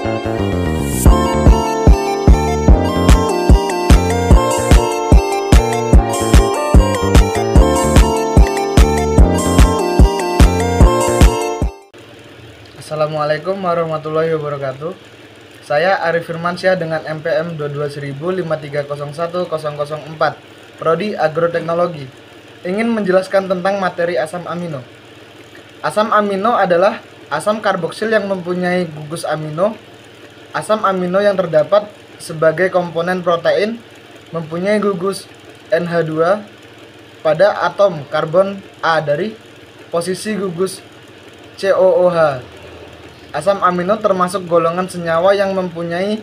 Assalamualaikum warahmatullahi wabarakatuh. Saya Arif Firmansyah dengan MPM 2200053010004 Prodi Agroteknologi. Ingin menjelaskan tentang materi asam amino. Asam amino adalah asam karboksil yang mempunyai gugus amino. Asam amino yang terdapat sebagai komponen protein mempunyai gugus NH2 pada atom karbon A dari posisi gugus COOH. Asam amino termasuk golongan senyawa yang mempunyai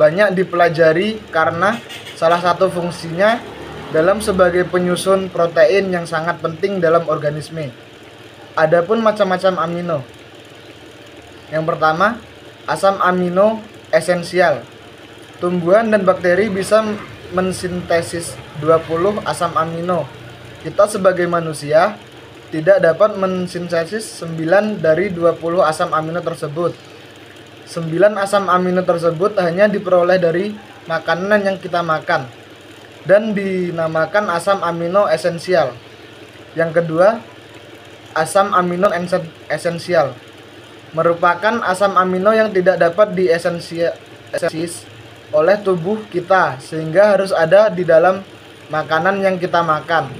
banyak dipelajari karena salah satu fungsinya dalam sebagai penyusun protein yang sangat penting dalam organisme. Adapun macam-macam amino. Yang pertama, asam amino esensial. Tumbuhan dan bakteri bisa mensintesis 20 asam amino. Kita sebagai manusia tidak dapat mensintesis 9 dari 20 asam amino tersebut. 9 asam amino tersebut hanya diperoleh dari makanan yang kita makan dan dinamakan asam amino esensial. Yang kedua, asam amino esensial merupakan asam amino yang tidak dapat diensintesis oleh tubuh kita sehingga harus ada di dalam makanan yang kita makan.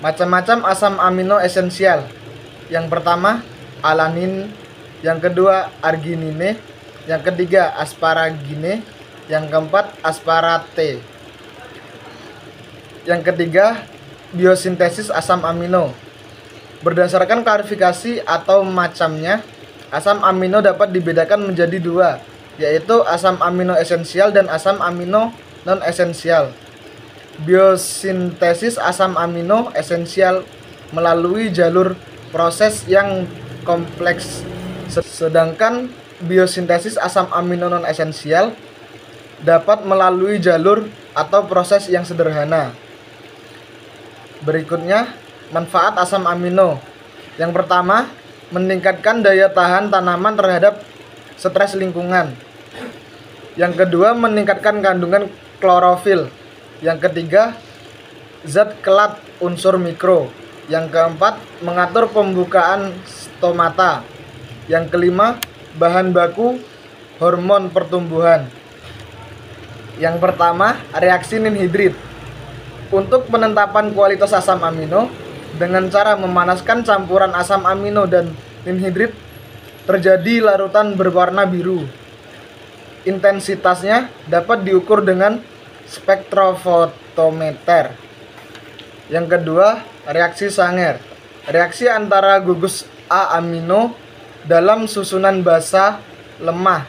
Macam-macam asam amino esensial. Yang pertama, alanin. Yang kedua, arginine. Yang ketiga, asparagine. Yang keempat, aspartate. Yang ketiga, biosintesis asam amino. Berdasarkan klarifikasi atau macamnya, asam amino dapat dibedakan menjadi dua, yaitu asam amino esensial dan asam amino non-esensial. Biosintesis asam amino esensial melalui jalur proses yang kompleks, sedangkan biosintesis asam amino non esensial dapat melalui jalur atau proses yang sederhana. Berikutnya, manfaat asam amino. Yang pertama, meningkatkan daya tahan tanaman terhadap stres lingkungan. Yang kedua, meningkatkan kandungan klorofil. Yang ketiga, zat kelat unsur mikro. Yang keempat, mengatur pembukaan stomata. Yang kelima, bahan baku hormon pertumbuhan. Yang pertama, reaksi ninhidrit. Untuk penetapan kualitas asam amino, dengan cara memanaskan campuran asam amino dan ninhidrit, terjadi larutan berwarna biru. Intensitasnya dapat diukur dengan spektrofotometer. Yang kedua, reaksi Sanger. Reaksi antara gugus A amino dalam susunan basa lemah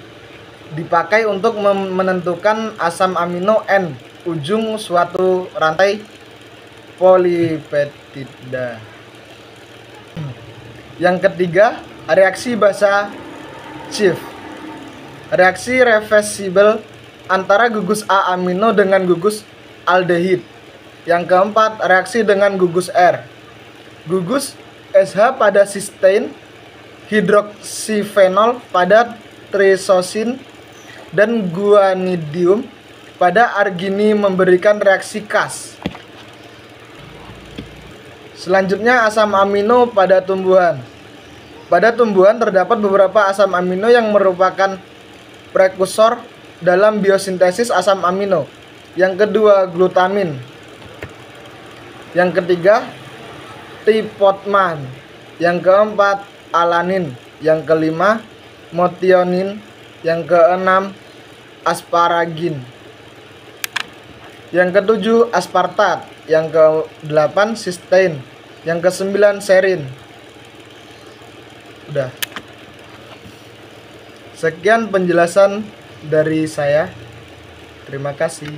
dipakai untuk menentukan asam amino N ujung suatu rantai polipeptida. Yang ketiga, reaksi basa Schiff. Reaksi reversibel antara gugus A amino dengan gugus aldehid. Yang keempat, reaksi dengan gugus R. Gugus SH pada cysteine, hidroksifenol pada trisosin, dan guanidium pada argini memberikan reaksi Cas. Selanjutnya, asam amino pada tumbuhan. Pada tumbuhan terdapat beberapa asam amino yang merupakan prekursor dalam biosintesis asam amino. Yang kedua, glutamin. Yang ketiga, triptofan. Yang keempat, alanin. Yang kelima, metionin. Yang keenam, asparagin. Yang ketujuh, aspartat. Yang kedelapan, cysteine. Yang kesembilan, serin. Udah. Sekian penjelasan dari saya. Terima kasih.